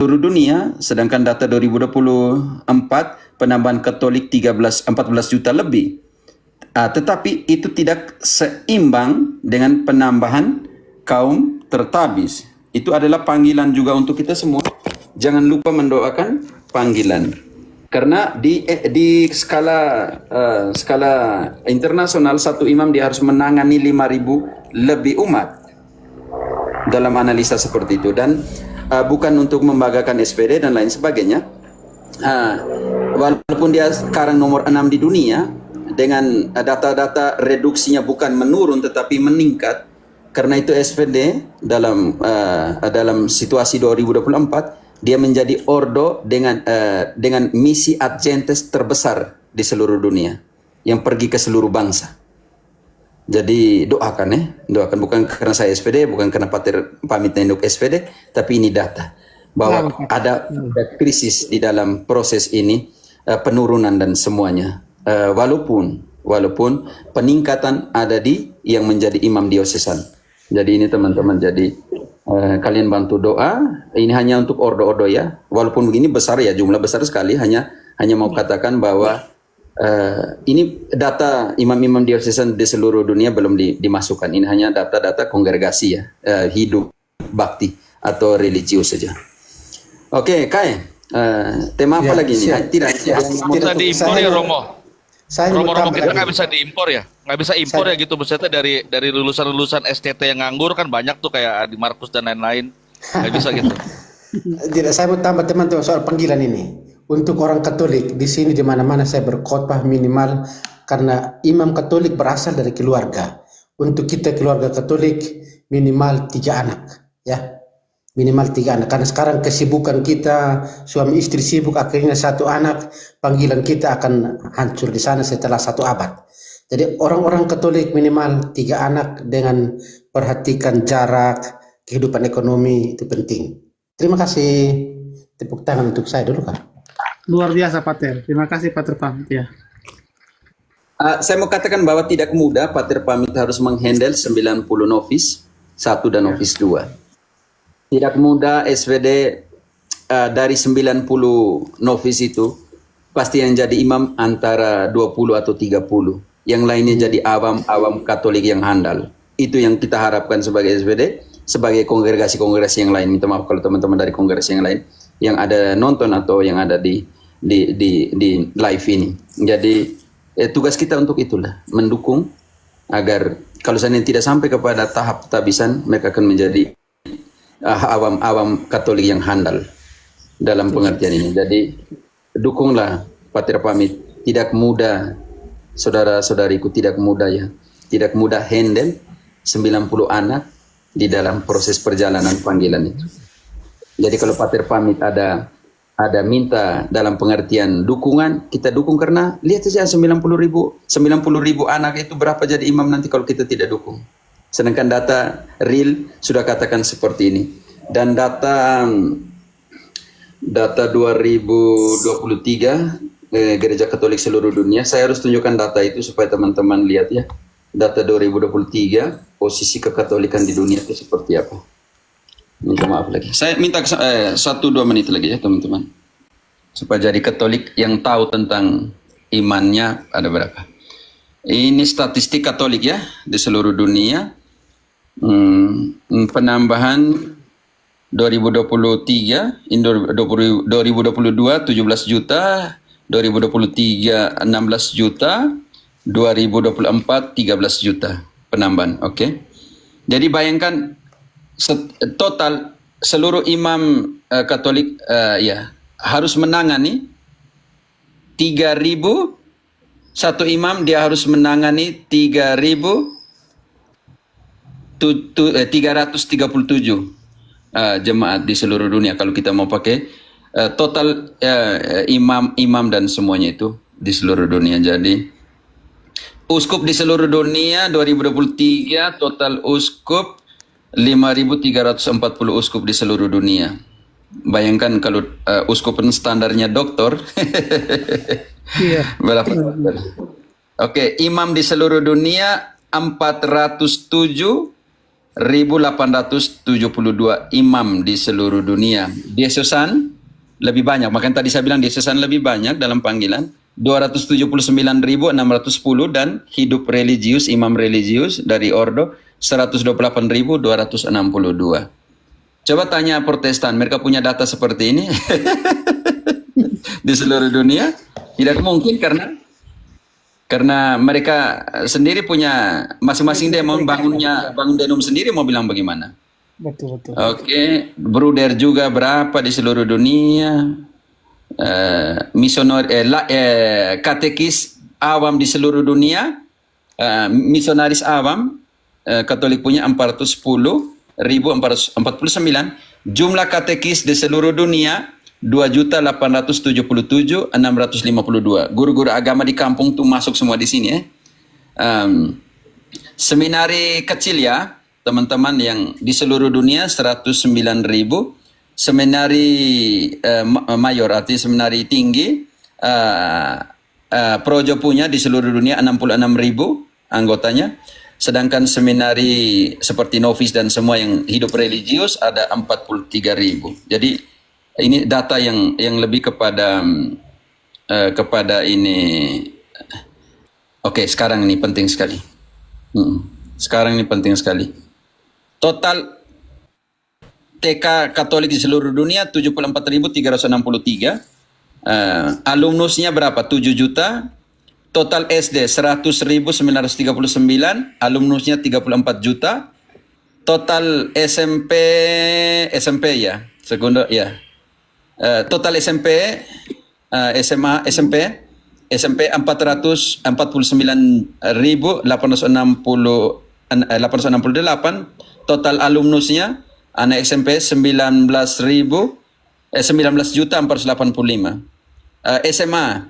seluruh dunia, sedangkan data 2024 penambahan Katolik 14 juta lebih. Tetapi itu tidak seimbang dengan penambahan kaum tertabis. Itu adalah panggilan juga untuk kita semua. Jangan lupa mendoakan panggilan. Karena di skala internasional, satu imam dia harus menangani 5.000 lebih umat dalam analisa seperti itu. Dan bukan untuk membanggakan SPD dan lain sebagainya. Walaupun dia sekarang nomor 6 di dunia, dengan data-data reduksinya bukan menurun tetapi meningkat, karena itu SPD dalam situasi 2024 dia menjadi ordo dengan misi adjentes terbesar di seluruh dunia yang pergi ke seluruh bangsa. Jadi doakan doakan, bukan karena saya SPD, bukan karena Pater pamit induk SPD, tapi ini data bahwa ada krisis di dalam proses ini, penurunan dan semuanya. Walaupun peningkatan ada di yang menjadi imam diosesan. Jadi ini teman-teman, jadi kalian bantu doa. Ini hanya untuk ordo-ordo ya. Walaupun begini besar ya, jumlah besar sekali. Hanya mau katakan bahwa ini data imam-imam diosesan di seluruh dunia belum dimasukkan. Ini hanya data-data kongregasi ya, hidup bakti atau religius saja. Oke, Kai, tema apa lagi nih? Tidak bisa diimpor ya, Romo. Romo kita nggak bisa diimpor ya, nggak bisa impor ya gitu. Maksudnya dari lulusan STT yang nganggur kan banyak tuh, kayak Adi Markus dan lain-lain, nggak bisa gitu. Tidak, saya mau tambah teman-teman soal panggilan ini. Untuk orang Katolik di sini di mana-mana saya berkhotbah minimal, karena imam Katolik berasal dari keluarga. Untuk kita keluarga Katolik minimal 3 anak, ya, minimal 3 anak. Karena sekarang kesibukan kita, suami istri sibuk, akhirnya 1 anak, panggilan kita akan hancur di sana setelah 1 abad. Jadi orang-orang Katolik minimal 3 anak dengan perhatikan jarak, kehidupan ekonomi itu penting. Terima kasih. Tepuk tangan untuk saya dulu, Kak. Luar biasa, Pater. Terima kasih, Pater pamit ya. Saya mau katakan bahwa tidak mudah Pater pamit harus menghandle 90 novis 1 dan novis 2. Tidak mudah SPD dari 90 novis itu pasti yang jadi imam antara 20 atau 30. Yang lainnya jadi awam Katolik yang handal. Itu yang kita harapkan sebagai SPD, sebagai kongregasi-kongregasi yang lain. Minta maaf kalau teman-teman dari kongregasi yang lain yang ada nonton atau yang ada di live ini. Jadi tugas kita untuk itulah, mendukung agar kalau seandainya tidak sampai kepada tahap tabisan, mereka akan menjadi awam Katolik yang handal dalam pengertian ini. Jadi dukunglah Pater pamit. Tidak mudah, saudara-saudariku, tidak mudah ya. Tidak mudah handle 90 anak di dalam proses perjalanan panggilan itu. Jadi kalau Pater pamit ada minta dalam pengertian dukungan, kita dukung, karena lihat saja 90.000 anak itu berapa jadi imam nanti kalau kita tidak dukung. Sedangkan data real sudah katakan seperti ini. Dan data 2023 Gereja Katolik seluruh dunia, saya harus tunjukkan data itu supaya teman-teman lihat ya. Data 2023 posisi kekatolikan di dunia itu seperti apa. Minta maaf lagi. Saya minta 1-2 menit lagi ya teman-teman. Supaya jadi Katolik yang tahu tentang imannya ada berapa. Ini statistik Katolik ya di seluruh dunia. Penambahan 2023, 2022 17 juta, 2023 16 juta, 2024 13 juta penambahan. Oke. Jadi bayangkan total seluruh imam Katolik ya harus menangani 3.000, satu imam dia harus menangani 3.337 jemaat di seluruh dunia kalau kita mau pakai total imam dan semuanya itu di seluruh dunia. Jadi uskup di seluruh dunia 2023 total uskup 5.340 uskup di seluruh dunia. Bayangkan kalau uskup standarnya doktor. Berapa? Oke, imam di seluruh dunia 407.000 1872 imam di seluruh dunia. Diocesan lebih banyak, makanya tadi saya bilang diocesan lebih banyak dalam panggilan, 279.610, dan hidup religius, imam religius dari ordo 128.262. Coba tanya Protestan, mereka punya data seperti ini di seluruh dunia? Tidak mungkin karena mereka sendiri punya masing-masing dia mau bangun denom sendiri, mau bilang bagaimana? Betul. Oke, Bruder juga berapa di seluruh dunia? Katekis awam di seluruh dunia, misionaris awam Katolik punya 410.449. Jumlah katekis di seluruh dunia 2.877.652. Guru-guru agama di kampung tuh masuk semua di sini ya. Seminari kecil ya, teman-teman yang di seluruh dunia 109.000. Seminari mayor, artinya seminari tinggi, Projo punya di seluruh dunia 66.000 anggotanya. Sedangkan seminari seperti novis dan semua yang hidup religius ada 43.000. Jadi ini data yang lebih kepada ini. Oke, sekarang ini penting sekali. Sekarang ini penting sekali. Total TK Katolik di seluruh dunia 74.363. Alumnusnya berapa? 7 juta. Total SD 100.939. Alumnusnya 34 juta. Total SMP ya. Sekunder ya. Total SMP, SMA, SMP 449.868. Total alumnusnya anak SMP 19.485. SMA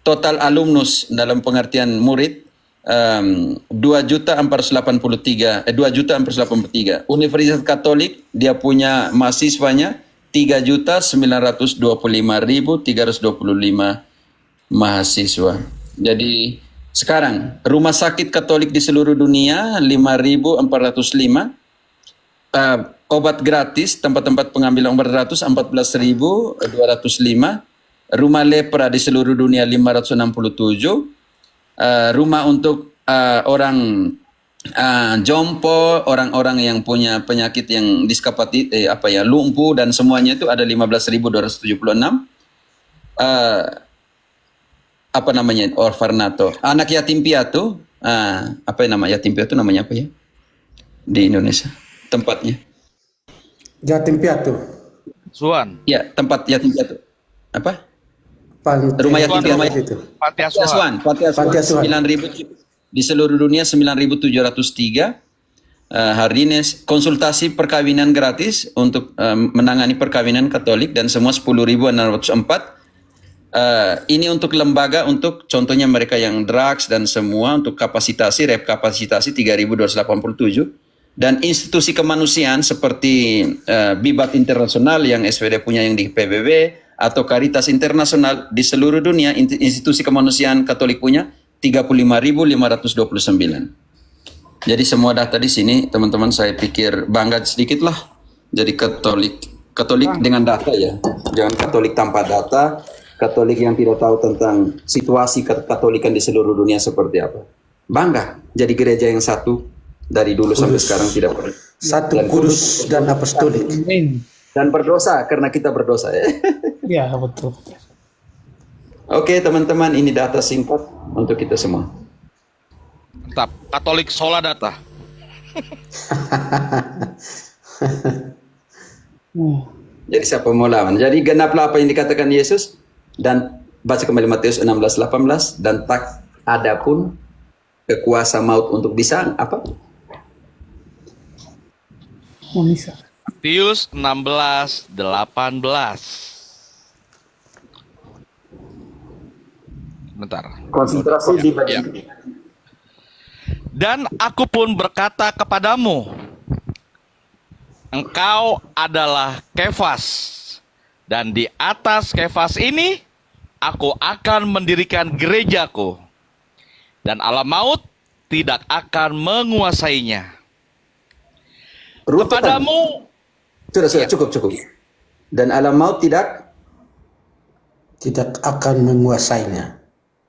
total alumnus dalam pengertian murid 2.483. Universitas Katolik dia punya mahasiswanya 3.925.325 mahasiswa. Jadi sekarang rumah sakit Katolik di seluruh dunia 5.405. Obat gratis, tempat-tempat pengambilan obat gratis 14.205. Rumah lepra di seluruh dunia 567. Rumah untuk orang jompo, orang-orang yang punya penyakit yang lumpuh dan semuanya itu ada 15.276. Orfanato. Anak yatim piatu, yatim piatu namanya apa ya? Di Indonesia tempatnya. Yatim piatu. Suan. Ya, tempat yatim piatu. Apa? Rumah yatim piatu itu. Panti Asuhan. Panti Asuhan. 9.000 di seluruh dunia 9.703. Hari ini konsultasi perkawinan gratis untuk menangani perkawinan Katolik dan semua 10.604. Ini untuk lembaga, untuk contohnya mereka yang drugs dan semua untuk rep kapasitasi 3.287. Dan institusi kemanusiaan seperti Bibat Internasional yang SVD punya yang di PBB, atau Caritas Internasional di seluruh dunia, institusi kemanusiaan Katolik punya 35.529. Jadi semua data di sini, teman-teman, saya pikir bangga sedikit lah jadi Katolik dengan data ya. Jangan Katolik tanpa data, Katolik yang tidak tahu tentang situasi Katolikan di seluruh dunia seperti apa. Bangga jadi gereja yang satu. Dari dulu sampai sekarang tidak pernah. Satu kudus dan apostolik. Dan berdosa karena kita berdosa ya. Ya, betul. Oke teman-teman, ini data singkat untuk kita semua. Mantap. Katolik Sola Data. Jadi siapa mau lawan? Jadi genaplah apa yang dikatakan Yesus, dan baca kembali Matius 16:18, dan tak ada pun kekuasa maut untuk bisa apa? Matius 16:18. Bentar. Konsentrasi di bagian. Dan aku pun berkata kepadamu, engkau adalah Kefas, dan di atas Kefas ini aku akan mendirikan gerejaku, dan alam maut tidak akan menguasainya. Runtutan. Kepadamu Sudah, cukup. Dan alam maut tidak, akan menguasainya.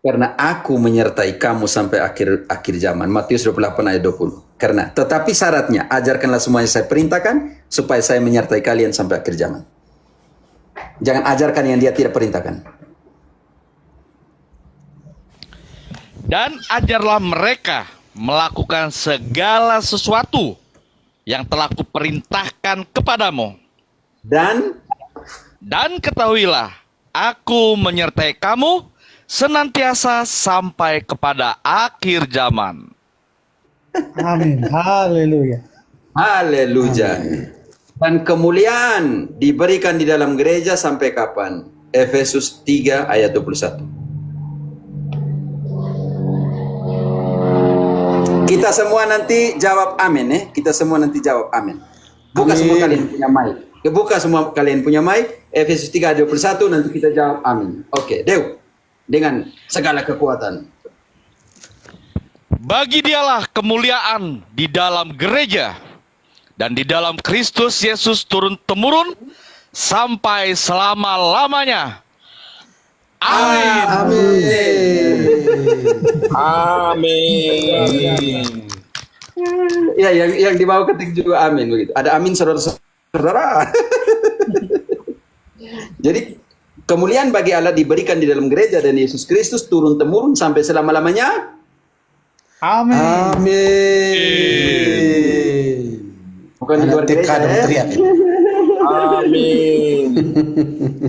karena aku menyertai kamu sampai akhir zaman. Matius 28 ayat 20. Karena, tetapi syaratnya, ajarkanlah semua yang saya perintahkan, supaya saya menyertai kalian sampai akhir zaman. Jangan ajarkan yang dia tidak perintahkan. dan ajarlah mereka melakukan segala sesuatu yang telah kuperintahkan kepadamu. Dan ketahuilah, aku menyertai kamu senantiasa sampai kepada akhir zaman. Amin. Haleluya. Haleluya. Dan kemuliaan diberikan di dalam gereja sampai kapan? Efesus 3 ayat 21. Kita semua nanti jawab amin ya. Kita semua nanti jawab amin. Buka Amin. semua kalian punya mic. Buka semua kalian punya mic. Efesus 3 ayat 21 nanti kita jawab amin. Oke, Dew. Dengan segala kekuatan. Bagi dialah kemuliaan di dalam gereja dan di dalam Kristus Yesus turun-temurun sampai selama-lamanya. Amin. Amin. Ya, yang di bawah ketik juga amin begitu. Ada amin saudara-saudara. Jadi kemuliaan bagi Allah diberikan di dalam gereja dan Yesus Kristus turun temurun sampai selama-lamanya. Amin. Amin. Bukan di luar gereja ya. Teriak. Amin.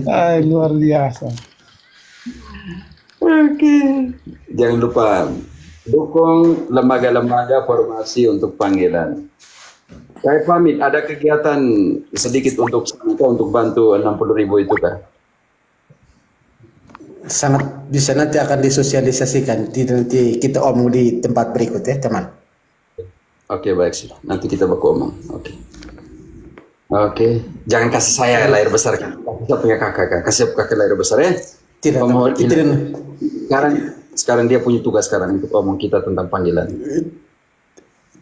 Ay, luar biasa. Oke. Jangan lupa dukung lembaga-lembaga formasi untuk panggilan. Saya pamit, ada kegiatan sedikit untuk bantu 60.000 itu kah? Sangat bisa nanti akan disosialisasikan. Nanti kita omong di tempat berikut ya teman. Oke, baik sudah. Nanti kita baku omong. Oke. Jangan kasih saya lahir besar kan. Kita punya kakak. Kasih kakak lahir besar ya. Tidak. Pemohon Tidak. ini. Sekarang dia punya tugas sekarang untuk omong kita tentang panggilan.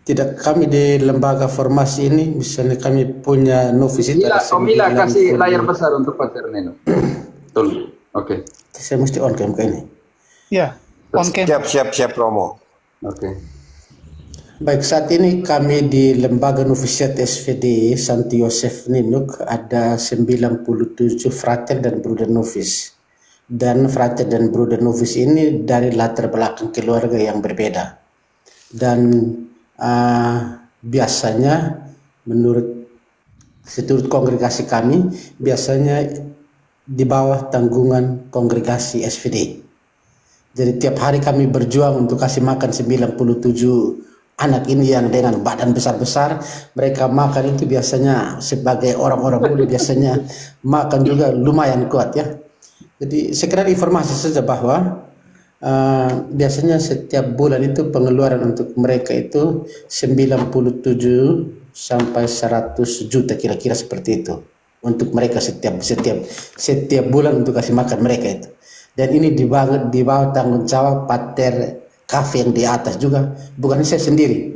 Tidak, kami di lembaga formasi ini misalnya kami punya novis itu ada Omila 90. kasih layar besar untuk Pater Neno. Tolong. Oke. Saya mesti on cam ini. Ya, on cam. Siap Romo. Oke. Baik, saat ini kami di lembaga novisiat SVD Santo Yosef Ninuk ada 97 frater dan bruder novis. Dan frater dan bruder novis ini dari latar belakang keluarga yang berbeda. Dan biasanya seturut kongregasi kami biasanya di bawah tanggungan kongregasi SVD. Jadi tiap hari kami berjuang untuk kasih makan 97 anak ini yang dengan badan besar-besar. Mereka makan itu biasanya sebagai orang-orang muda biasanya makan juga lumayan kuat ya. Jadi sekedar informasi saja bahwa biasanya setiap bulan itu pengeluaran untuk mereka itu 97 sampai 100 juta kira-kira seperti itu untuk mereka setiap bulan untuk kasih makan mereka itu. Dan ini di bawah tanggung jawab Pater Kafe yang di atas juga, bukan saya sendiri.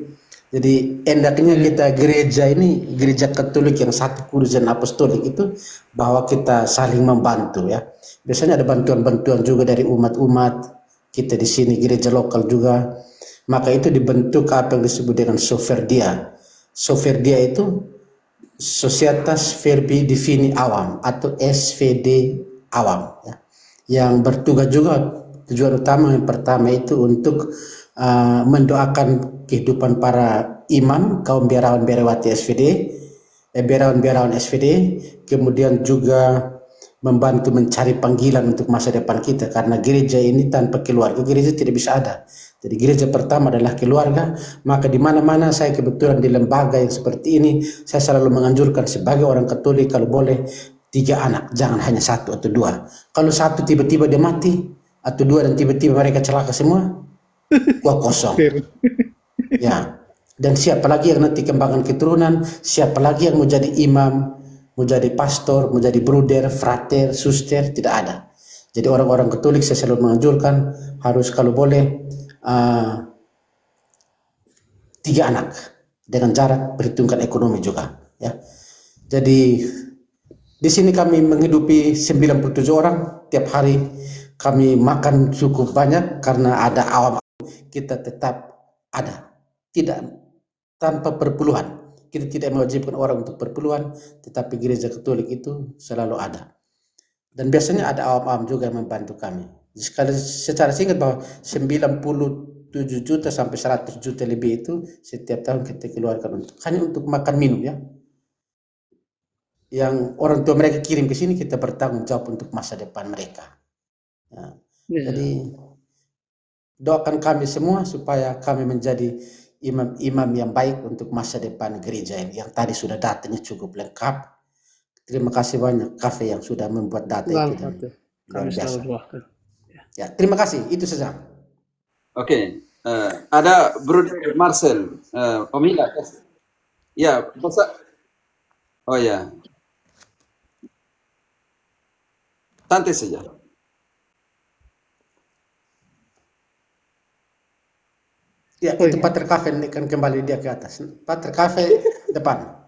Jadi endaknya kita gereja ini, gereja Katolik yang satu kudus dan apostolik itu, bahwa kita saling membantu ya. Biasanya ada bantuan-bantuan juga dari umat-umat kita di sini, gereja lokal juga. Maka itu dibentuk apa yang disebut dengan Soferdia. Soferdia itu Societas Verbi Divini Awam atau SVD Awam ya. Yang bertugas juga tujuan utama yang pertama itu untuk mendoakan kehidupan para imam, kaum biarawan-biarawati SVD, biarawan-biarawan SVD, kemudian juga membantu mencari panggilan untuk masa depan kita, karena gereja ini tanpa keluarga gereja tidak bisa ada. Jadi gereja pertama adalah keluarga. Maka di mana-mana saya kebetulan di lembaga yang seperti ini, saya selalu menganjurkan sebagai orang Katolik kalau boleh 3 anak, jangan hanya 1 atau 2. Kalau 1 tiba-tiba dia mati, atau 2 dan tiba-tiba mereka celaka semua, wah kosong. Ya. Dan siapa lagi yang nanti kembangkan keturunan, siapa lagi yang mau jadi imam, mau jadi pastor, mau jadi bruder, frater, suster, tidak ada. Jadi orang-orang Katolik saya selalu menganjurkan harus kalau boleh 3 anak. dengan jarak, perhitungkan ekonomi juga, ya. Jadi di sini kami menghidupi 97 orang tiap hari. Kami makan cukup banyak karena ada awam. Kita tetap ada, tidak tanpa perpuluhan. Kita tidak mewajibkan orang untuk perpuluhan, tetapi gereja Katolik itu selalu ada. Dan biasanya ada awam-awam juga yang membantu kami. Sekali secara singkat bahwa 97 juta sampai 100 juta lebih itu setiap tahun kita keluarkan hanya untuk makan minum, ya. Yang orang tua mereka kirim ke sini, kita bertanggung jawab untuk masa depan mereka. Ya. Jadi doakan kami semua supaya kami menjadi imam-imam yang baik untuk masa depan gereja ini. Yang tadi sudah datanya cukup lengkap. Terima kasih banyak kafe yang sudah membuat data itu. Luar biasa. Ya, terima kasih. Itu saja. Oke. Ada Bruder Marcel. Om Hila. Ya, bisa. Oh ya. Santai saja. Ya, itu Pater Cafe kan kembali dia ke atas. Pater Cafe depan.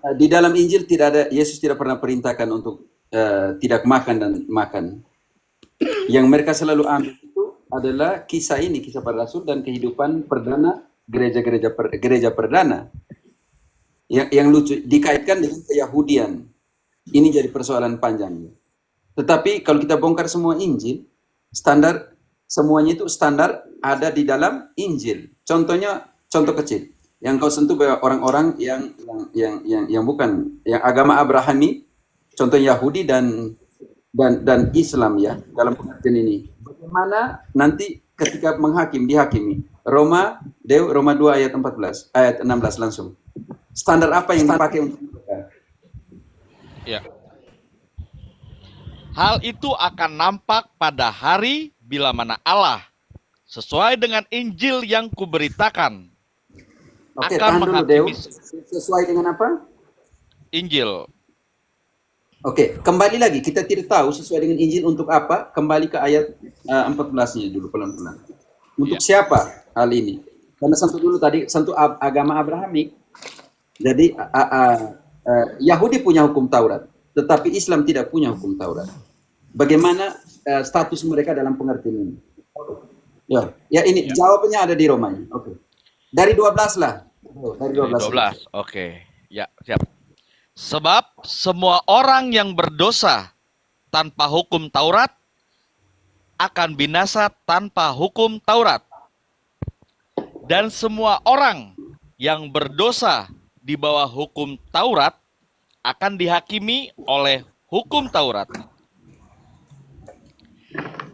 Di dalam Injil tidak ada, Yesus tidak pernah perintahkan untuk tidak makan dan makan. Yang mereka selalu ambil itu adalah kisah ini, kisah para rasul dan kehidupan perdana gereja perdana. Yang lucu dikaitkan dengan keyahudian. Ini jadi persoalan panjang. Tetapi kalau kita bongkar semua Injil, standar semuanya itu standar ada di dalam Injil. Contohnya, contoh kecil yang kau sentuh bahwa orang-orang yang bukan yang agama Abrahami, contoh Yahudi dan Islam, ya, dalam pengertian ini. Bagaimana nanti ketika dihakimi Roma 2 ayat 14 ayat 16 langsung. Standar apa yang dipakai untuk Ya. Hal itu akan nampak pada hari bila mana Allah sesuai dengan Injil yang kuberitakan. Oke, akan tahan dulu, Deo. menghakimi Sesuai dengan apa? Injil. Oke, kembali lagi. Kita tidak tahu sesuai dengan Injil untuk apa. Kembali ke ayat 14-nya dulu pelan-pelan. Untuk siapa hal ini? Karena sentuh dulu tadi, sentuh agama Abrahamik. Jadi Yahudi punya hukum Taurat, tetapi Islam tidak punya hukum Taurat. Bagaimana status mereka dalam pengertian ini? Ya ini jawabannya ada di Roma. Oke. Dari 12 lah. Dari 12. Oke. Ya, siap. Sebab semua orang yang berdosa tanpa hukum Taurat akan binasa tanpa hukum Taurat. Dan semua orang yang berdosa di bawah hukum Taurat akan dihakimi oleh hukum Taurat.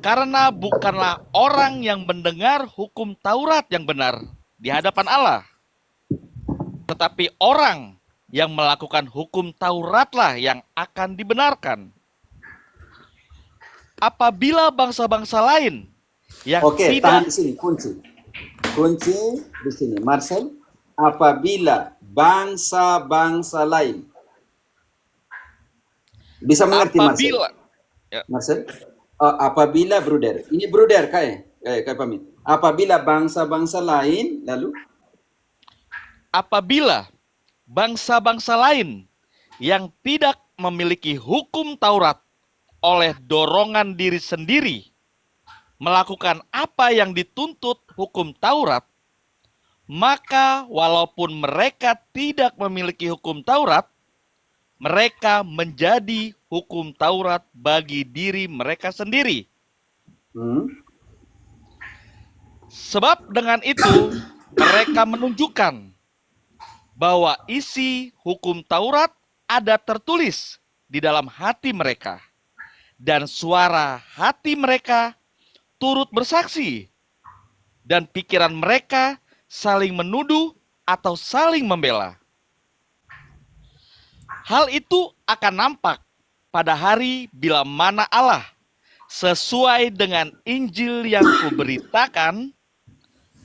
Karena bukanlah orang yang mendengar hukum Taurat yang benar di hadapan Allah, tetapi orang yang melakukan hukum Tauratlah yang akan dibenarkan. Apabila bangsa-bangsa lain yang tahan di sini, kunci di sini, Marcel. Apabila bangsa-bangsa lain, bisa mengerti, Marcel? Apabila bruder, ini bruder kayak pamit. Apabila bangsa-bangsa lain, lalu apabila bangsa-bangsa lain yang tidak memiliki hukum Taurat oleh dorongan diri sendiri melakukan apa yang dituntut hukum Taurat, maka walaupun mereka tidak memiliki hukum Taurat, mereka menjadi hukum Taurat bagi diri mereka sendiri. Sebab dengan itu mereka menunjukkan bahwa isi hukum Taurat ada tertulis di dalam hati mereka, dan suara hati mereka turut bersaksi, dan pikiran mereka saling menuduh atau saling membela. Hal itu akan nampak pada hari bila mana Allah sesuai dengan Injil yang kuberitakan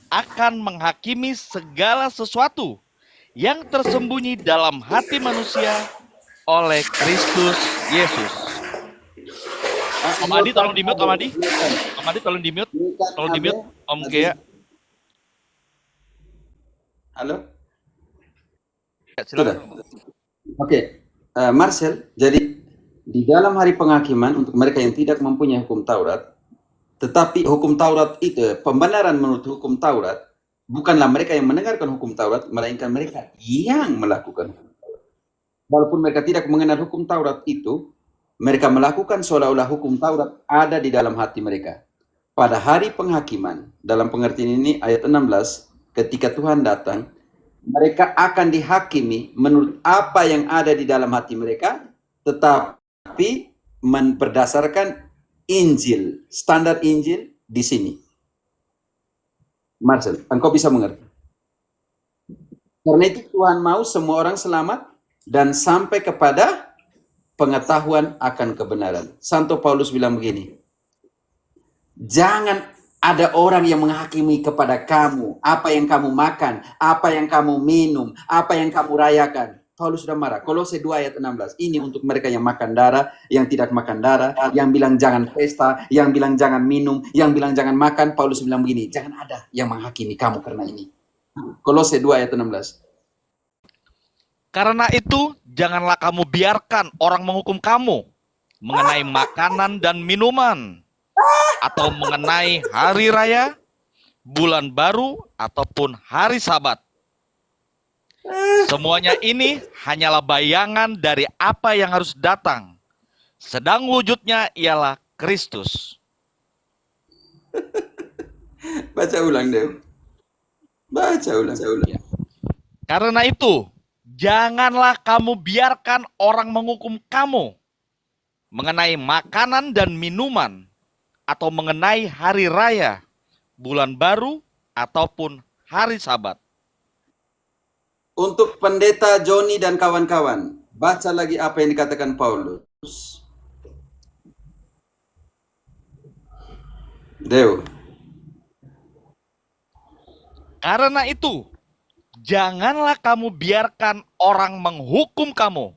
akan menghakimi segala sesuatu yang tersembunyi dalam hati manusia oleh Kristus Yesus. Om Adi tolong di-mute, Om Adi. Om Adi tolong di-mute. Tolong di-mute, Om Gea. Halo? Ya, silakan. Oke, Marcel, jadi di dalam hari penghakiman untuk mereka yang tidak mempunyai hukum Taurat, tetapi hukum Taurat itu, pembenaran menurut hukum Taurat, bukanlah mereka yang mendengarkan hukum Taurat, melainkan mereka yang melakukan hukum Taurat. Walaupun mereka tidak mengenal hukum Taurat itu, mereka melakukan seolah-olah hukum Taurat ada di dalam hati mereka. Pada hari penghakiman, dalam pengertian ini ayat 16, ketika Tuhan datang, mereka akan dihakimi menurut apa yang ada di dalam hati mereka, tetapi berdasarkan Injil, standar Injil di sini. Marcel, engkau bisa mengerti. Karena itu Tuhan mau semua orang selamat dan sampai kepada pengetahuan akan kebenaran. Santo Paulus bilang begini, jangan ada orang yang menghakimi kepada kamu, apa yang kamu makan, apa yang kamu minum, apa yang kamu rayakan. Paulus sudah marah. Kolose 2 ayat 16. Ini untuk mereka yang makan darah, yang tidak makan darah, yang bilang jangan pesta, yang bilang jangan minum, yang bilang jangan makan. Paulus bilang begini, jangan ada yang menghakimi kamu karena ini. Kolose 2 ayat 16. Karena itu, janganlah kamu biarkan orang menghukum kamu mengenai makanan dan minuman, atau mengenai hari raya, bulan baru, ataupun hari Sabat. Semuanya ini hanyalah bayangan dari apa yang harus datang, sedang wujudnya ialah Kristus. Baca ulang, Dew. Baca ulang. Karena itu, janganlah kamu biarkan orang menghukum kamu mengenai makanan dan minuman, atau mengenai hari raya, bulan baru, ataupun hari Sabat. Untuk pendeta Joni dan kawan-kawan, baca lagi apa yang dikatakan Paulus. Dew. Karena itu, janganlah kamu biarkan orang menghukum kamu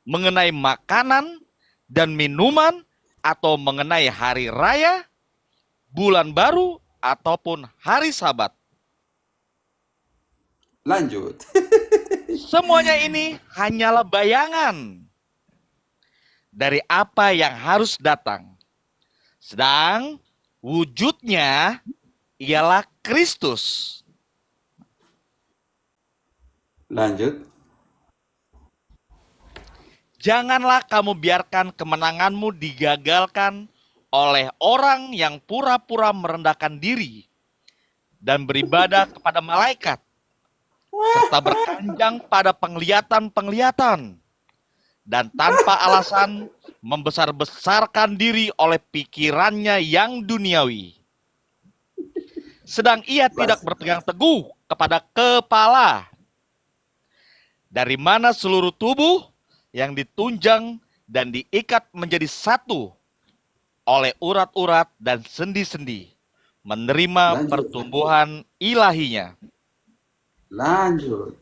mengenai makanan dan minuman, atau mengenai hari raya, bulan baru, ataupun hari Sabat. Lanjut. Semuanya ini hanyalah bayangan dari apa yang harus datang, sedang wujudnya ialah Kristus. Lanjut. Janganlah kamu biarkan kemenanganmu digagalkan oleh orang yang pura-pura merendahkan diri dan beribadah kepada malaikat, serta berkanjang pada penglihatan-penglihatan, dan tanpa alasan membesar-besarkan diri oleh pikirannya yang duniawi. Sedang ia tidak berpegang teguh kepada kepala, dari mana seluruh tubuh yang ditunjang dan diikat menjadi satu oleh urat-urat dan sendi-sendi, menerima pertumbuhan ilahinya. Lanjut.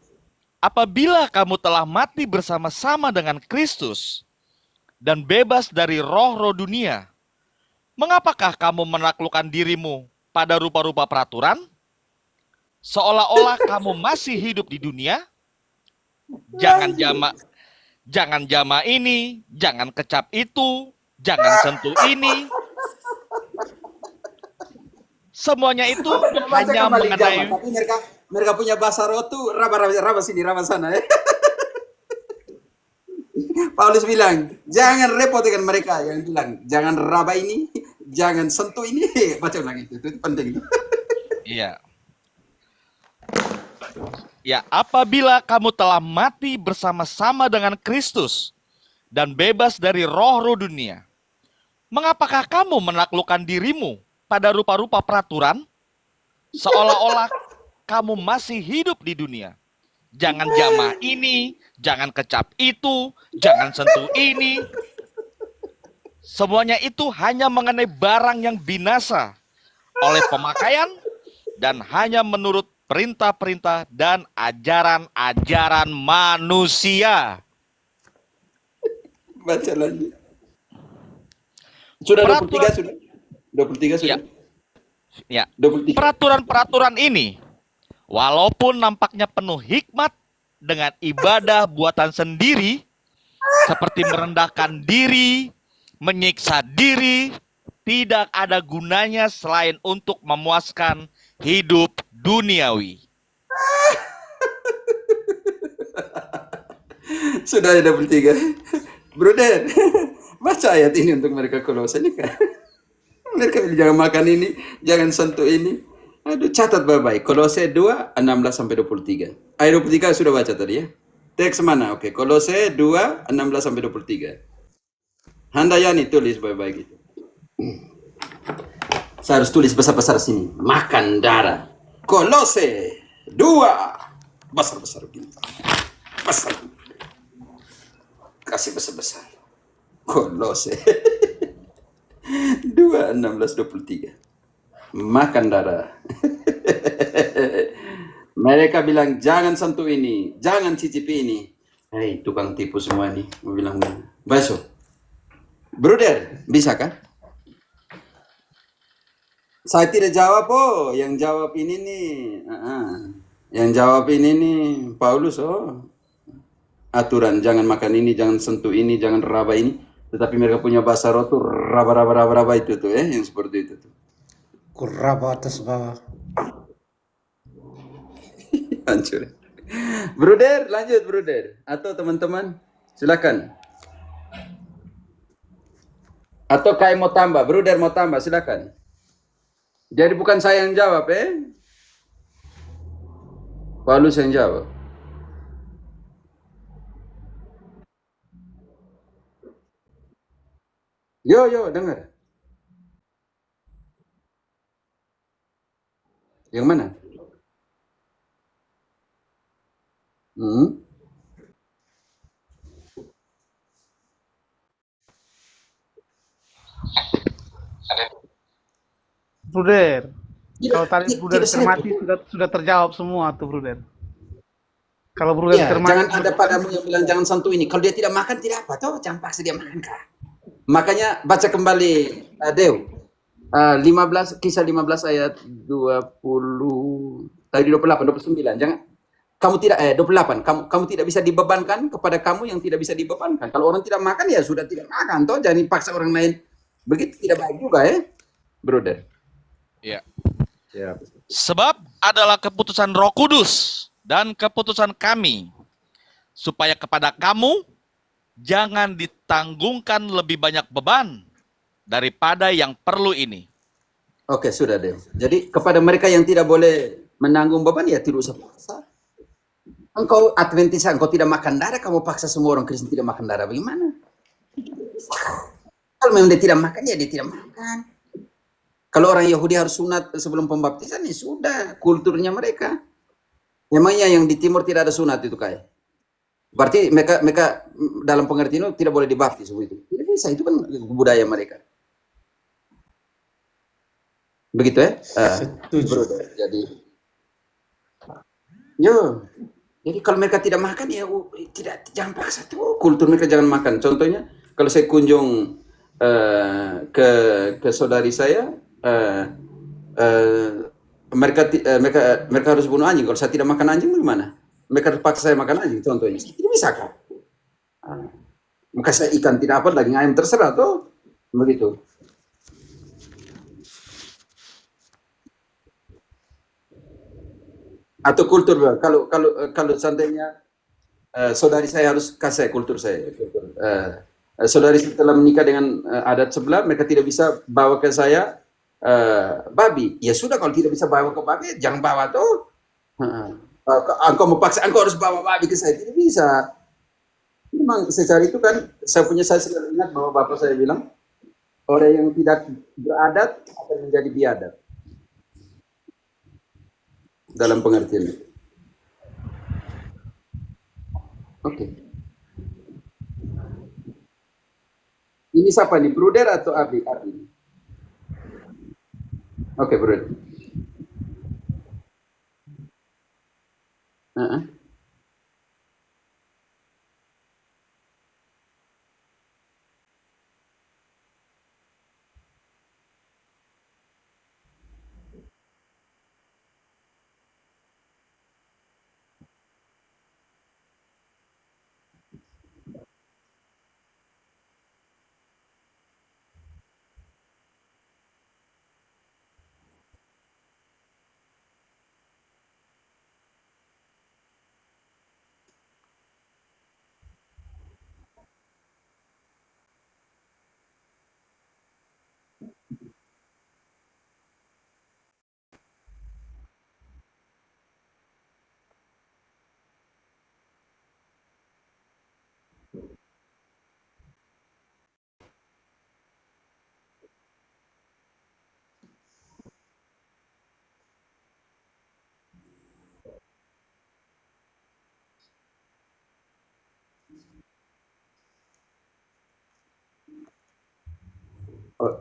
Apabila kamu telah mati bersama-sama dengan Kristus dan bebas dari roh-roh dunia, mengapakah kamu menaklukkan dirimu pada rupa-rupa peraturan? Seolah-olah kamu masih hidup di dunia. Jangan jama ini, jangan kecap itu, jangan sentuh ini. Semuanya itu hanya mengenai... Tapi mereka punya bahasa rotu, raba sini, raba sana. Paulus bilang, jangan repot dengan mereka yang bilang, jangan raba ini, jangan sentuh ini. Baca ulang itu penting. Iya. Ya, apabila kamu telah mati bersama-sama dengan Kristus dan bebas dari roh-roh dunia, mengapakah kamu menaklukkan dirimu pada rupa-rupa peraturan, seolah-olah kamu masih hidup di dunia? Jangan jamah ini, jangan kecap itu, jangan sentuh ini. Semuanya itu hanya mengenai barang yang binasa oleh pemakaian dan hanya menurut perintah-perintah dan ajaran-ajaran manusia. Baca lagi. Sudah 23 sudah. 23 sudah. Ya. 23. Peraturan-peraturan ini, walaupun nampaknya penuh hikmat dengan ibadah buatan sendiri, seperti merendahkan diri, menyiksa diri, tidak ada gunanya selain untuk memuaskan hidup duniawi. Sudah ada 23. Brother, baca ayat ini untuk mereka Kolose ini kan. Mereka bilang jangan makan ini, jangan sentuh ini. Aduh, catat baik-baik. Kolose 2, 16 sampai 23. Ayat 23 sudah baca tadi ya. Teks mana? Oke, Kolose 2, 16 sampai 23. Handayani tulis baik-baik itu. Saya harus tulis besar-besar sini. Makan darah. Kolose 2. Besar-besar begini. Besar. Kasih besar-besar. Kolose 2, 16, 23. Makan darah. Mereka bilang jangan sentuh ini, jangan cicipi ini. Hei, tukang tipu semua nih. Mau bilang besok. Brother, bisa kan? Saya tidak jawab, yang jawab ini nih. Yang jawab ini nih, Paulus, aturan, jangan makan ini, jangan sentuh ini, jangan raba ini. Tetapi mereka punya bahasa roh tuh, raba itu tuh, yang seperti itu tuh. Kuraba atas bawah. Hancur. Brother, lanjut brother. Atau teman-teman, silakan. Atau kayak mau tambah, brother mau tambah, silakan. Jadi bukan saya yang jawab, Paulus yang jawab. Yo, dengar. Yang mana? Bruder. Kalau tadi Tidak Bruder serius. cermati sudah terjawab semua tuh Bruder. Kalau Bruder Ya, cermati jangan ada padamu yang bilang jangan sentuh ini. Kalau dia tidak makan, tidak apa. Toh, jangan paksa dia makan, Kak. Makanya baca kembali, Dew. 15, kisah 15 ayat 20, tadi 28, 29. Jangan, kamu tidak, 28. Kamu tidak bisa dibebankan kepada kamu yang tidak bisa dibebankan. Kalau orang tidak makan, ya sudah tidak makan. Toh, jangan dipaksa orang lain. Begitu tidak baik juga, brother. Ya. Ya. Sebab adalah keputusan Roh Kudus dan keputusan kami, supaya kepada kamu jangan ditanggungkan lebih banyak beban daripada yang perlu ini. Oke, sudah deh. Jadi kepada mereka yang tidak boleh menanggung beban, ya tidak usah paksa. Engkau Adventis, engkau tidak makan darah, kamu paksa semua orang Kristen tidak makan darah, bagaimana? Kalau memang dia tidak makan, ya dia tidak makan. Kalau orang Yahudi harus sunat sebelum pembaptisan, ya sudah, kulturnya mereka. Memangnya yang di timur tidak ada sunat itu kayak. Berarti mereka dalam pengertian itu tidak boleh dibaptis begitu. Tidak bisa, itu kan budaya mereka. Begitu ya? Setuju. Jadi jadi kalau mereka tidak makan, ya jangan paksa tuh. Kultur mereka jangan makan. Contohnya kalau saya kunjung ke saudari saya, mereka harus bunuh anjing. Kalau saya tidak makan anjing, bagaimana? Mereka terpaksa saya makan anjing, contohnya. Tidak bisa kan? Maka saya ikan tidak apa, daging ayam terserah tuh, begitu. Atau kultur, kalau seandainya saudari saya harus kasih kultur saya. saudari setelah menikah dengan adat sebelah, mereka tidak bisa bawa ke saya babi. Ya sudah, kalau tidak bisa bawa ke babi, jangan bawa tuh. Engkau mau paksa, engkau harus bawa babi ke saya, tidak bisa. Memang secara itu kan, saya selalu ingat bahwa bapak saya bilang, orang yang tidak beradat akan menjadi biadab. Dalam pengertian itu. Oke. Ini siapa nih, Bruder atau Abi? Oke, Bruder.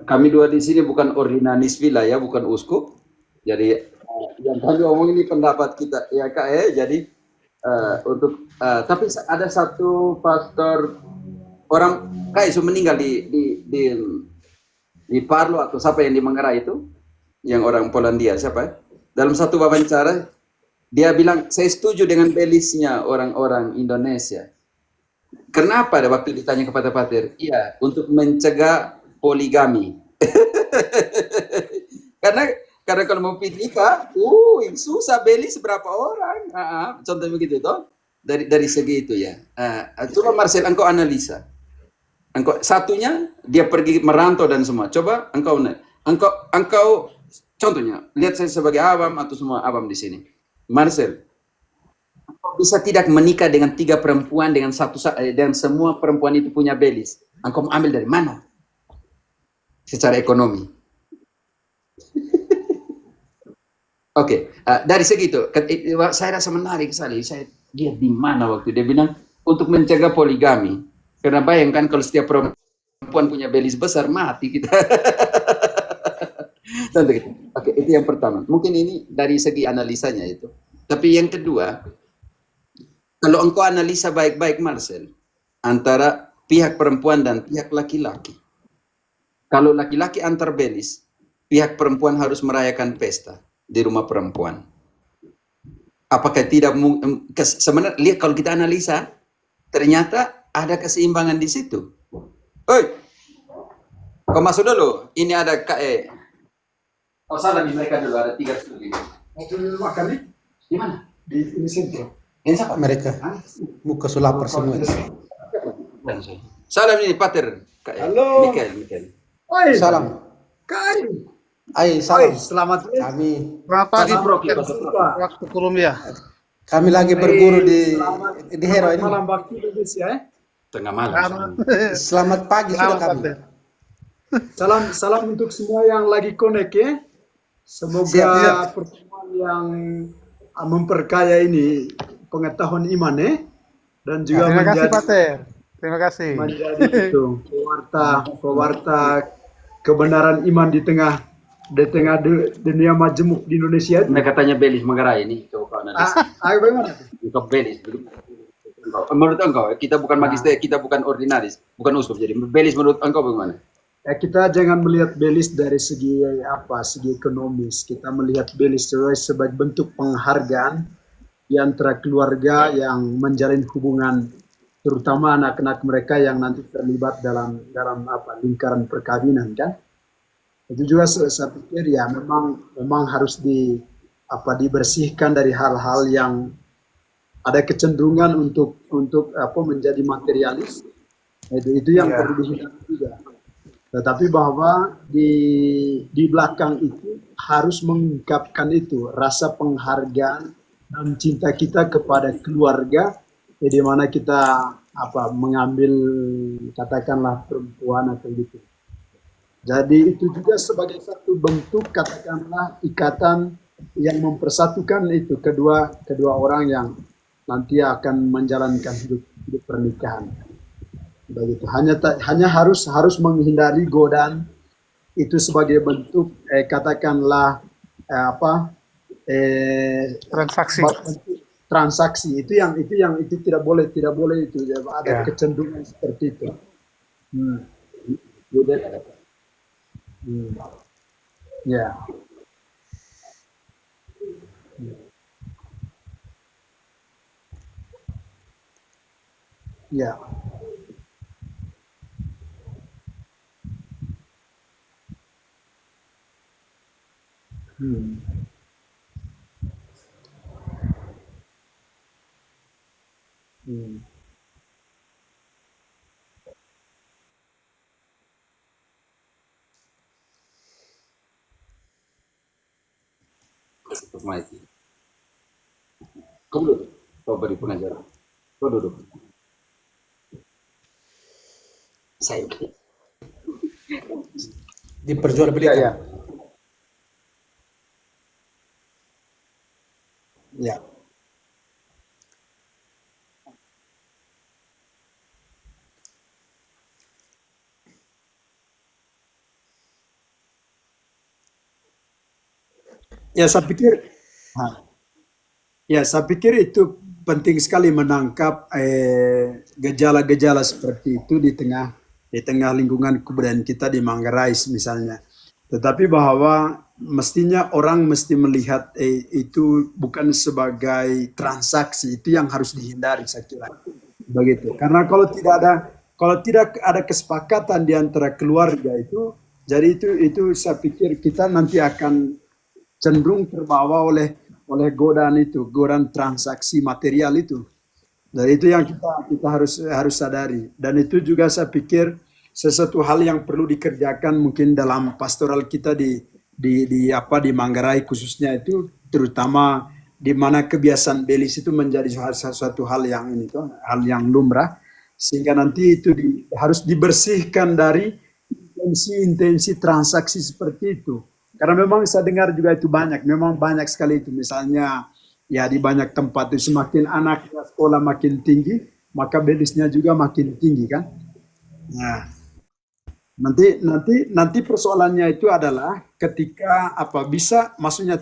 Kami dua di sini bukan ordinaris wilayah, bukan uskup. Jadi yang kami omong ini pendapat kita, ya Kak. Jadi tapi ada satu pastor orang kayak meninggal di Parlo atau siapa yang di Manggarai itu, yang orang Polandia siapa? Dalam satu wawancara dia bilang, saya setuju dengan belisnya orang-orang Indonesia. Kenapa? Ada waktu ditanya kepada Pater, iya, untuk mencegah poligami. karena kalau mau nikah, susah belis berapa orang. Contohnya begitu toh. Dari segi itu ya. Coba Marcel, engkau analisa. Satunya dia pergi merantau dan semua. Coba engkau contohnya, lihat saya sebagai awam atau semua awam di sini. Marcel, engkau bisa tidak menikah dengan 3 perempuan dengan semua perempuan itu punya belis. Engkau ambil dari mana? Secara ekonomi. Oke, dari segitu, saya rasa menarik sekali. Saya lihat di mana waktu dia bilang untuk mencegah poligami. Karena bayangkan kalau setiap perempuan punya belis besar, mati kita. Oke, itu yang pertama. Mungkin ini dari segi analisanya itu. Tapi yang kedua, kalau engkau analisa baik-baik, Marcel, antara pihak perempuan dan pihak laki-laki. Kalau laki-laki antar belis, pihak perempuan harus merayakan pesta di rumah perempuan. Apakah tidak sebenarnya, lihat kalau kita analisa, ternyata ada keseimbangan di situ. Kau masuk dulu. Ini ada KE. Kau salah nih, mereka dulu ada 3 studi. Makan nih? Di mana? Di sentro. Ini siapa? Mereka muka sulapar semua. Salam ini Pater. KE. Halo. Mikael. Oi, Salam. Kai. Salam. Selamat Kami Selamat pagi, berjumpa. waktu Columbia. kami lagi berguru di Hero ini. Malam waktu Indonesia ya. Tengah malam. Selamat pagi sudah Selamat, kami. Pater. Salam untuk semua yang lagi connect ya. Semoga Siap. pertemuan yang memperkaya ini pengetahuan iman ya. Dan juga Terima kasih, menjadi Pater. Terima kasih. itu pewarta kebenaran iman di tengah dunia majemuk di Indonesia. Mereka tanya belis Manggarai ini. Coba kau analisa. Ayo bagaimana? Engkau belis. Menurut engkau, kita bukan magister, kita bukan ordinaris, bukan uskup. Jadi belis menurut engkau bagaimana? Ya, kita jangan melihat belis dari segi segi ekonomis. Kita melihat belis sebagai bentuk penghargaan di antara keluarga yang menjalin hubungan, terutama anak-anak mereka yang nanti terlibat dalam lingkaran perkawinan kan. Itu juga saya pikir ya memang harus dibersihkan dari hal-hal yang ada kecenderungan untuk menjadi materialis Itu yang perlu dihindari juga. Tetapi bahwa di belakang itu harus mengungkapkan itu rasa penghargaan dan cinta kita kepada keluarga, di mana kita mengambil katakanlah perempuan atau gitu. Jadi itu juga sebagai satu bentuk katakanlah ikatan yang mempersatukan itu kedua orang yang nanti akan menjalankan hidup pernikahan. Begitu. Hanya harus menghindari godaan itu sebagai bentuk katakanlah apa Transaksi. bentuk transaksi itu tidak boleh itu ya, ada Ya. kecenderungan seperti itu. Hmm. Hmm. Ya. Ya. Hmm. Hmm. Mighty. Kau duduk. Kau beri pengajaran. Kau duduk. Saya. Ya, Diperjualbelikan. ya, ya. Ya, saya pikir saya pikir itu penting sekali menangkap gejala-gejala seperti itu di tengah lingkungan kebudayaan kita di Manggarai misalnya. Tetapi bahwa mestinya orang mesti melihat itu bukan sebagai transaksi, itu yang harus dihindari saya kira. Begitu. Karena kalau tidak ada kesepakatan di antara keluarga itu, jadi itu saya pikir kita nanti akan cenderung terbawa oleh godaan transaksi material itu. Dan itu yang kita harus sadari. Dan itu juga saya pikir sesuatu hal yang perlu dikerjakan mungkin dalam pastoral kita di Manggarai khususnya itu, terutama di mana kebiasaan belis itu menjadi sesuatu hal yang hal yang lumrah, sehingga nanti itu harus dibersihkan dari intensi-intensi transaksi seperti itu. Karena memang saya dengar juga itu memang banyak sekali itu. Misalnya ya di banyak tempat itu semakin anaknya sekolah makin tinggi, maka belisnya juga makin tinggi kan. Nah, nanti persoalannya itu adalah ketika bisa maksudnya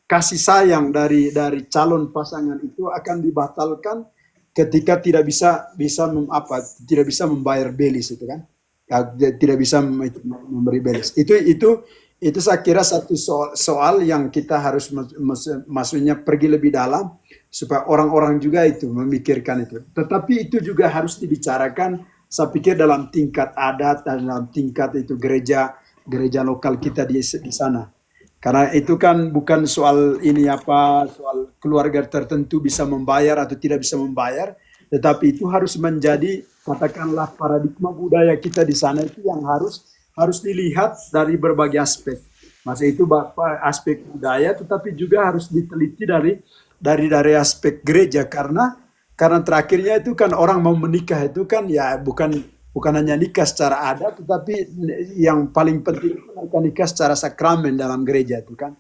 kasih sayang dari calon pasangan itu akan dibatalkan ketika tidak bisa membayar belis itu kan. Tidak bisa memberi belis. Itu saya kira satu soal yang kita harus maksudnya pergi lebih dalam supaya orang-orang juga itu memikirkan itu. Tetapi itu juga harus dibicarakan saya pikir dalam tingkat adat dan dalam tingkat itu gereja lokal kita di sana. Karena itu kan bukan soal soal keluarga tertentu bisa membayar atau tidak bisa membayar, tetapi itu harus menjadi katakanlah paradigma budaya kita di sana itu yang harus dilihat dari berbagai aspek. Masa itu aspek budaya, tetapi juga harus diteliti dari aspek gereja karena terakhirnya itu kan orang mau menikah itu kan ya bukan hanya nikah secara adat, tetapi yang paling penting itu nikah secara sakramen dalam gereja itu kan.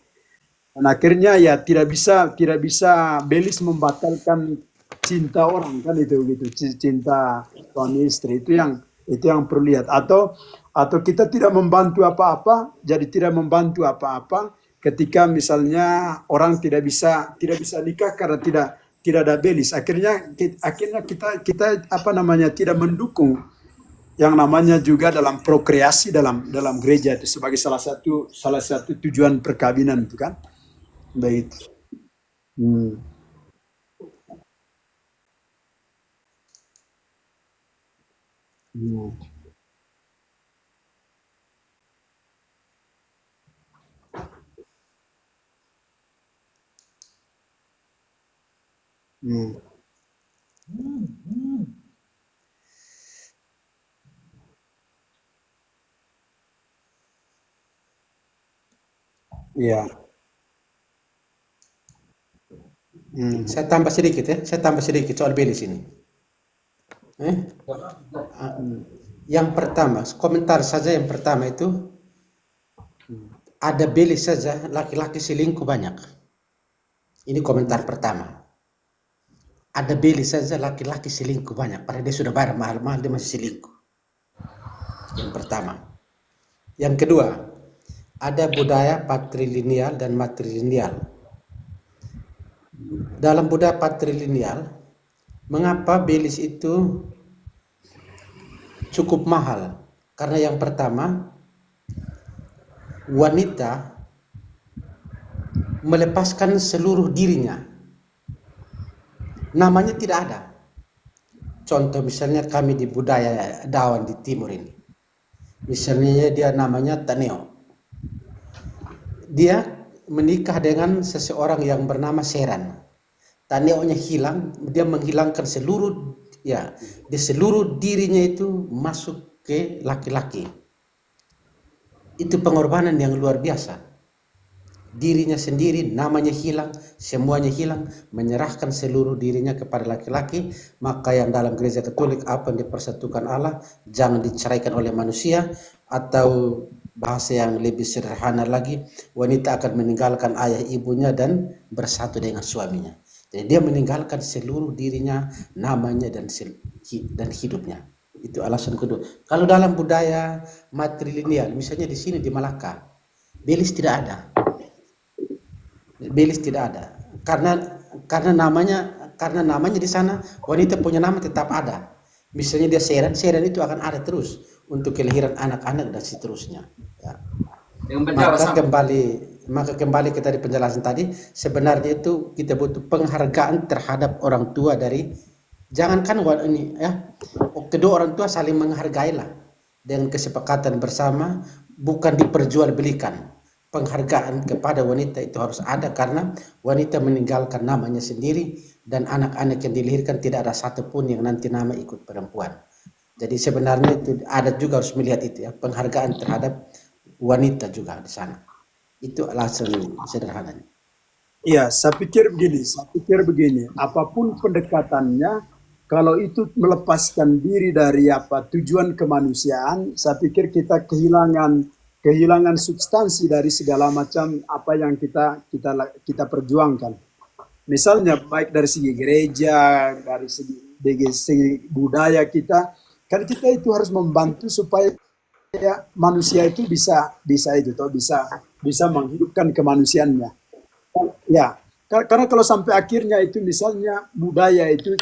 Dan akhirnya ya tidak bisa belis membatalkan cinta orang kan itu gitu, cinta suami istri itu yang perlu lihat. Atau kita tidak membantu apa-apa, jadi tidak membantu apa-apa ketika misalnya orang tidak bisa nikah karena tidak ada belis. Akhirnya kita tidak mendukung yang namanya juga dalam prokreasi dalam gereja itu sebagai salah satu tujuan perkawinan itu kan. Baik. Hmm. Hmm. Hmm. Iya. Saya tambah sedikit ya, saya tambah sedikit soal Belis ini. Eh? Ah, Yang pertama, komentar saja yang pertama itu ada Belis saja laki-laki selingkuh banyak. Ini komentar pertama. Ada Belis saja laki-laki selingkuh banyak, padahal dia sudah bayar mahal-mahal dia masih selingkuh. Yang pertama. Yang kedua, ada budaya patrilineal dan matrilineal. Dalam budaya patrilineal, mengapa Belis itu cukup mahal? Karena yang pertama, wanita melepaskan seluruh dirinya. Namanya tidak ada. Contoh misalnya kami di budaya Dawan di timur ini. Misalnya dia namanya Taneo. Dia menikah dengan seseorang yang bernama Seran. Taneo-nya hilang, dia menghilangkan seluruh di seluruh dirinya itu masuk ke laki-laki. Itu pengorbanan yang luar biasa. Dirinya sendiri, namanya hilang, semuanya hilang, menyerahkan seluruh dirinya kepada laki-laki. Maka yang dalam gereja Katolik apa yang dipersatukan Allah jangan diceraikan oleh manusia, atau bahasa yang lebih sederhana lagi, wanita akan meninggalkan ayah ibunya dan bersatu dengan suaminya. Jadi dia meninggalkan seluruh dirinya, namanya dan hidupnya. Itu alasan kedua. Kalau dalam budaya matrilineal, misalnya di sini di Malaka, Belis tidak ada. Belis tidak ada. Karena namanya di sana wanita punya nama tetap ada. Misalnya dia Seran itu akan ada terus untuk kelahiran anak-anak dan seterusnya. Ya. Maka kembali ke tadi penjelasan tadi, sebenarnya itu kita butuh penghargaan terhadap orang tua dari, jangankan ini ya, kedua orang tua saling menghargailah dengan kesepakatan bersama, bukan diperjualbelikan. Penghargaan kepada wanita itu harus ada karena wanita meninggalkan namanya sendiri dan anak-anak yang dilahirkan tidak ada satupun yang nanti nama ikut perempuan. Jadi sebenarnya itu adat juga harus melihat itu ya, penghargaan terhadap wanita juga di sana. Itu alasan sederhananya. Iya, saya pikir begini, apapun pendekatannya, kalau itu melepaskan diri dari tujuan kemanusiaan, saya pikir kita kehilangan substansi dari segala macam apa yang kita perjuangkan. Misalnya baik dari segi gereja, dari segi budaya kita, kan kita itu harus membantu supaya manusia itu bisa menghidupkan kemanusiaannya. Ya, karena kalau sampai akhirnya itu misalnya budaya itu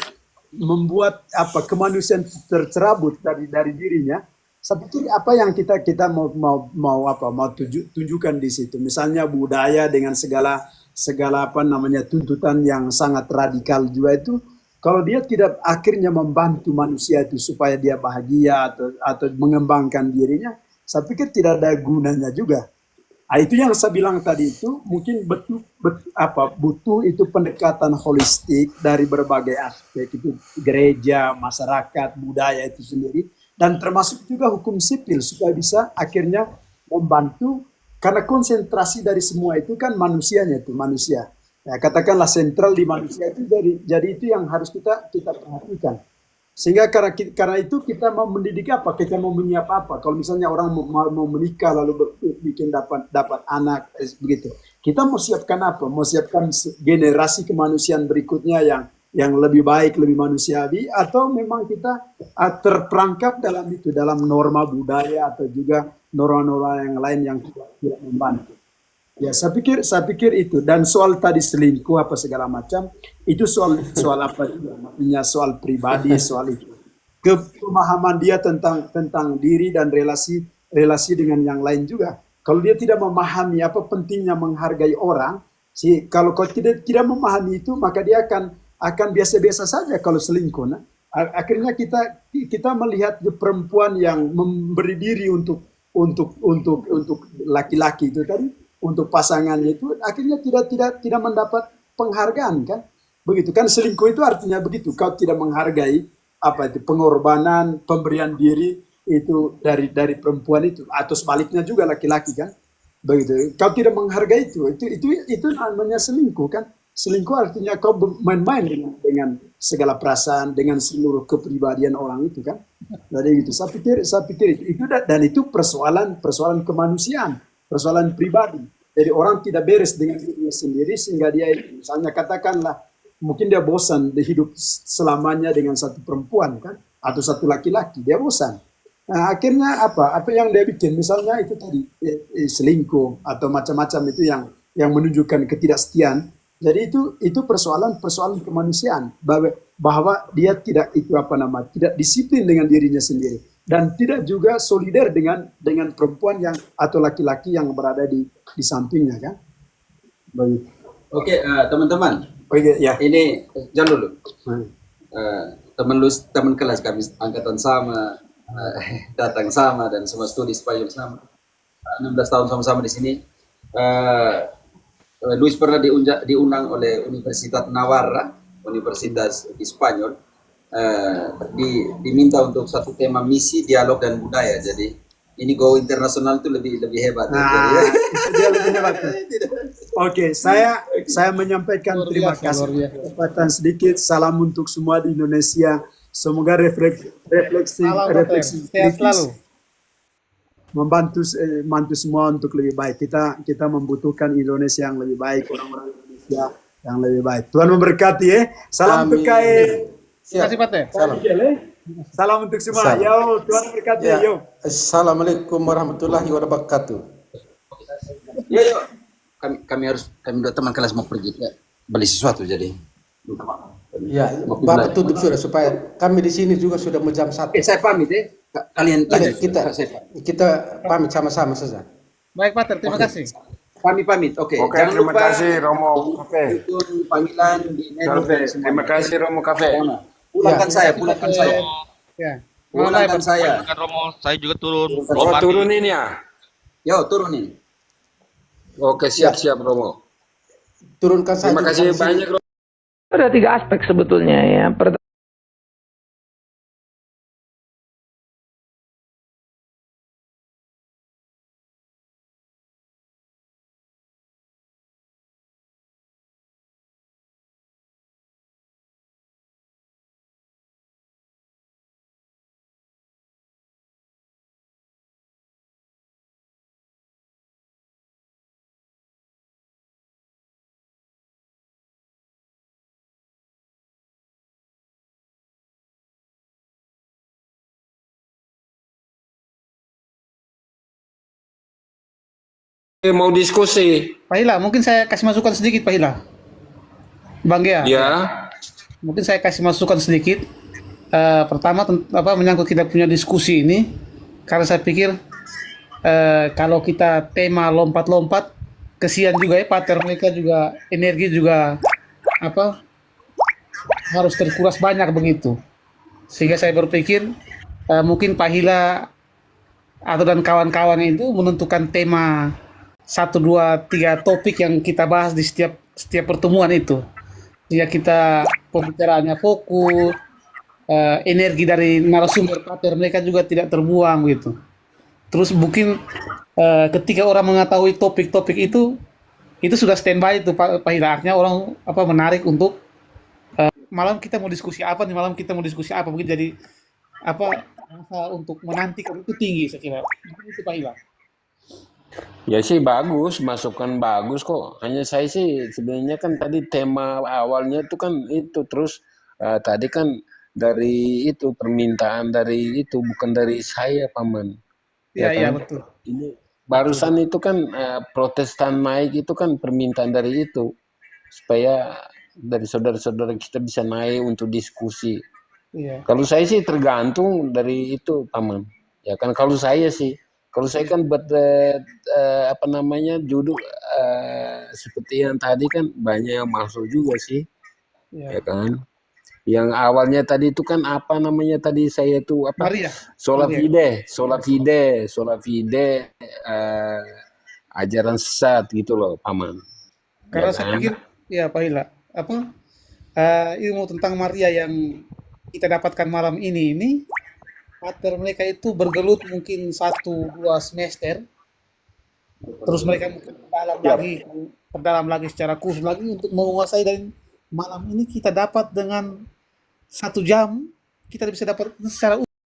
membuat kemanusiaan tercerabut dari dirinya, saya pikir apa yang kita mau tunjukkan di situ, misalnya budaya dengan segala tuntutan yang sangat radikal juga itu, kalau dia tidak akhirnya membantu manusia itu supaya dia bahagia atau mengembangkan dirinya, saya pikir tidak ada gunanya juga. Nah, itu yang saya bilang tadi itu mungkin butuh itu pendekatan holistik dari berbagai aspek, itu gereja, masyarakat, budaya itu sendiri, dan termasuk juga hukum sipil supaya bisa akhirnya membantu, karena konsentrasi dari semua itu kan manusianya, itu manusia. Ya, katakanlah sentral di manusia itu, jadi itu yang harus kita perhatikan. Sehingga karena itu kita mau mendidik apa, kita mau menyiap apa. Kalau misalnya orang mau menikah lalu bikin dapat anak begitu, kita mau siapkan apa? Mau siapkan generasi kemanusiaan berikutnya yang lebih baik, lebih manusiawi, atau memang kita terperangkap dalam norma budaya atau juga norma-norma yang lain yang tidak membantu. Ya, saya pikir itu. Dan soal tadi selingkuh apa segala macam, itu soal apa juga, maksudnya soal pribadi, soal itu. Pemahaman dia tentang diri dan relasi dengan yang lain juga. Kalau dia tidak memahami apa pentingnya menghargai orang, kalau tidak memahami itu, maka dia akan biasa-biasa saja kalau selingkuh. Nah, akhirnya kita melihat perempuan yang memberi diri untuk laki-laki itu tadi, untuk pasangannya itu, akhirnya tidak mendapat penghargaan, kan? Begitu kan, selingkuh itu artinya begitu, kau tidak menghargai pengorbanan, pemberian diri itu dari perempuan itu, atau sebaliknya juga laki-laki, kan? Begitu. Kau tidak menghargai itu namanya selingkuh kan? Selingkuh artinya kau main-main dengan segala perasaan, dengan seluruh kepribadian orang itu kan. Jadi gitu. Saya pikir itu dan itu persoalan kemanusiaan, persoalan pribadi. Jadi orang tidak beres dengan dirinya sendiri sehingga dia misalnya katakanlah mungkin dia bosan di hidup selamanya dengan satu perempuan kan atau satu laki-laki, dia bosan. Nah, akhirnya apa yang dia bikin misalnya itu tadi selingkuh atau macam-macam itu yang menunjukkan ketidaksetiaan. Jadi itu persoalan kemanusiaan bahwa dia tidak tidak disiplin dengan dirinya sendiri dan tidak juga solider dengan perempuan yang atau laki-laki yang berada di sampingnya kan. Begitu. Oke, teman-teman. Oke, ya. Ini jangan dulu. Hmm. Teman kelas kami angkatan sama, datang sama dan semua studi Spanyol sama. 16 tahun sama-sama di sini. Luis pernah diundang oleh Universitas Navarra, Universitas di Spanyol, diminta untuk satu tema misi, dialog dan budaya. Jadi ini go internasional itu lebih hebat. Nah, itu dia lebih hebat. Oke, saya menyampaikan terima kasih kesempatan sedikit. Salam untuk semua di Indonesia. Semoga refleksi Sehat selalu. membantu semua untuk lebih baik. Kita membutuhkan Indonesia yang lebih baik, orang-orang Indonesia yang lebih baik. Tuhan memberkati ya. Salam untuk KAI. Terima kasih Pater. Salam. Salam untuk semua. Salam. Yo, Tuhan memberkati. Ya. Yo. Assalamualaikum warahmatullahi wabarakatuh. Yo. Kami dua teman kelas mau pergi ya, beli sesuatu jadi. Ya, Bapak tutup sudah supaya kami di sini juga sudah mau jam 1. Saya pamit ya. Kalian lanjut. Kita pamit sama-sama saja. Baik Pater, terima kasih. Kami pamit. Oke. Oke, Jangan terima lupa kasih Romo Cafe. ikut panggilan di Cafe. Terima kasih Romo Cafe. Pulangkan Ya. saya, pulangkan saya. Ya. Pulangkan saya. Kan Romo, saya juga turun. Oh, turunin ya. Yo, turunin. Oke, siap-siap Romo. Turunkan saja. Terima kasih banyak Romo. Ada 3 aspek sebetulnya ya. Mau diskusi. Pak Hila, mungkin saya kasih masukan sedikit Pak Hila. Bang Gea. Ya. Mungkin saya kasih masukan sedikit. Pertama menyangkut kita punya diskusi ini, karena saya pikir kalau kita tema lompat-lompat, kesian juga ya Pater, mereka juga energi juga harus terkuras banyak begitu. Sehingga saya berpikir mungkin Pak Hila atau dan kawan-kawan itu menentukan tema 1, 2, 3 topik yang kita bahas di setiap pertemuan itu. Ya kita pembicaraannya fokus, energi dari narasumber Pater mereka juga tidak terbuang gitu. Terus mungkin ketika orang mengetahui topik-topik itu sudah standby itu Pak Hila. Artinya orang menarik untuk malam kita mau diskusi apa nih, mungkin jadi rasa untuk menantikan itu tinggi saya kira. Itu Pak Hila. Ya sih bagus, masukan bagus kok. Hanya saya sih sebenarnya kan tadi tema awalnya itu kan itu terus tadi kan dari itu permintaan dari itu bukan dari saya Paman. Iya, iya kan? betul. Ini barusan itu kan Protestan naik itu kan permintaan dari itu supaya dari saudara-saudara kita bisa naik untuk diskusi. Iya. Kalau saya sih tergantung dari itu Paman. Ya kan kalau saya kan buat judul seperti yang tadi kan banyak yang masuk juga sih. Iya. Ya kan? Yang awalnya tadi itu kan apa namanya tadi saya itu apa? Maria. Sola fide, ajaran sesat gitu loh, Paman. Karena Ya saya kan? pikir ya Pak Hila, ilmu tentang Maria yang kita dapatkan malam ini Pater mereka itu bergelut mungkin 1-2 semester terus mereka mungkin perdalam lagi secara khusus lagi untuk menguasai, dan malam ini kita dapat dengan 1 jam kita bisa dapat secara